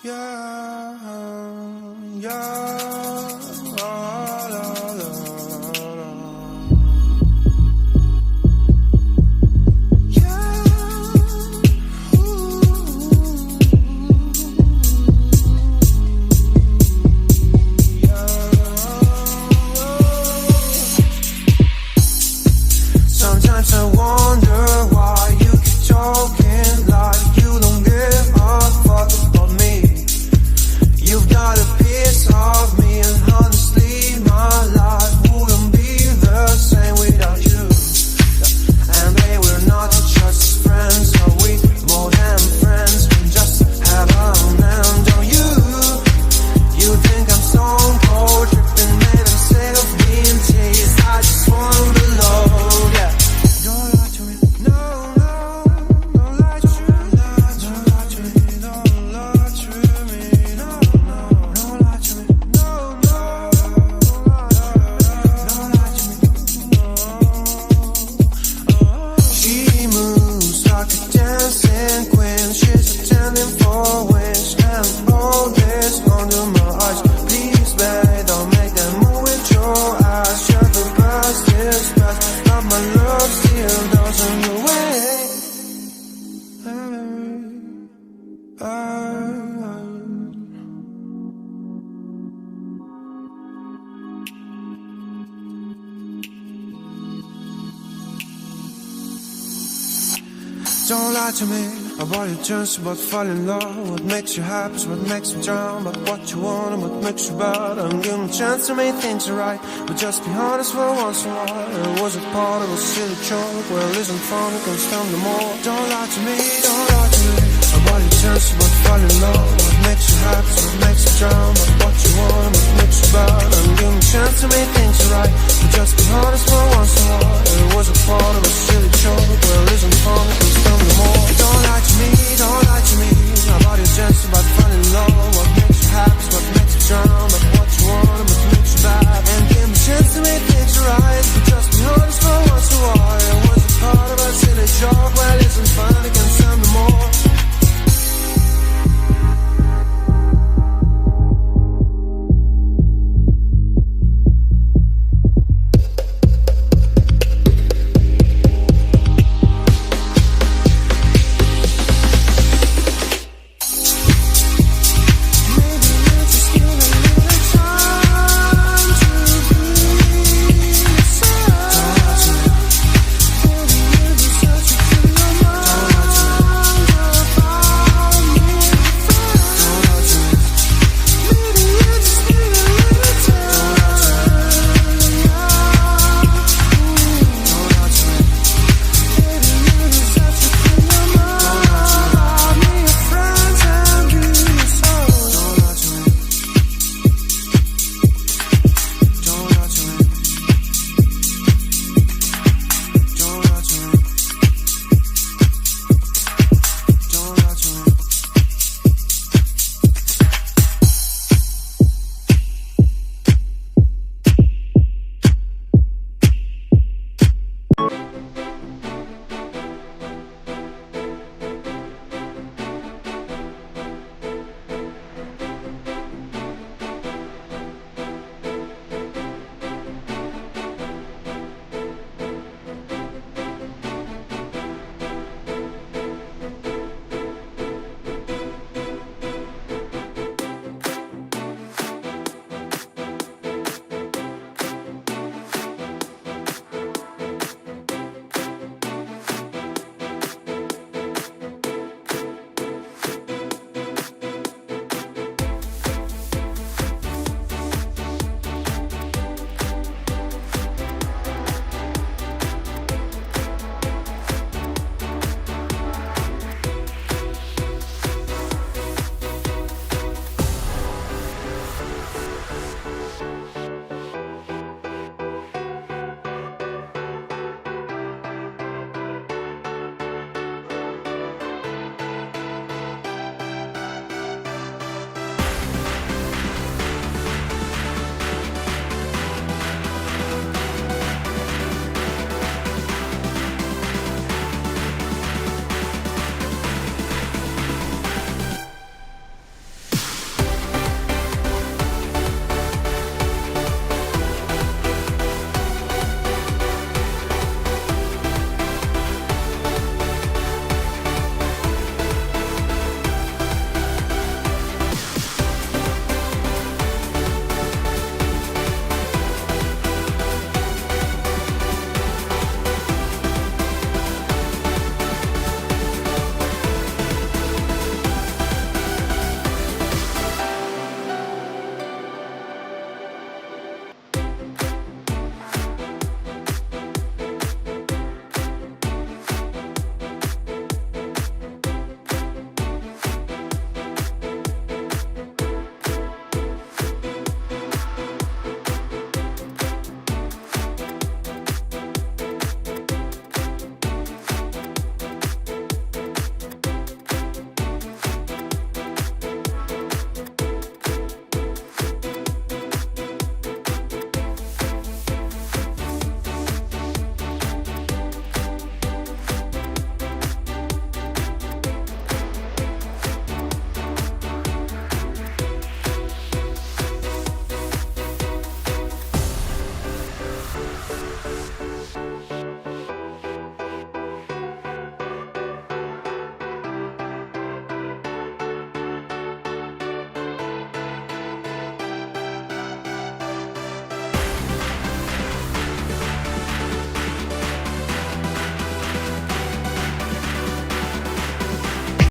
Yeah, yeah, la, la, la, la. Yeah, sometimes I wonder why you keep talking like you don't give a fuck about me. You've got a piece of me, and honestly my life wouldn't be the same without you. And babe, we're not just friends, are we more than friends? We just have a man, don't you? You think I'm stone cold, tripping, made himself being teased. I just wanna be loved, yeah. Don't lie to me, no, no, don't lie to me, don't lie to me, don't lie to me, no, no, don't lie to me, no, no, don't lie to me, no. She moves like a dancing queen, she's attending for wings, and all this under my eyes. Please, babe, don't make that move with your eyes. You're the best is best, but my love still doesn't away. Don't lie to me about your dreams, about falling in love. What makes you happy is what makes you drown. But what you want and what makes you bad. I'm giving a chance to make things right, but just be honest for once in a while. It was a part of a silly joke. Well, isn't fun, it can stand no more. Don't lie to me, don't lie to me about your dreams, about falling in love. What makes you happy is what makes you drown. But what you want and what makes you bad. I'm giving a chance to make things right, but just be honest for once in a while. It was a part of a silly joke. Well, isn't fun, it can stand no more. Don't lie to me about your dreams, about falling in love. What makes you happy is what makes you drown.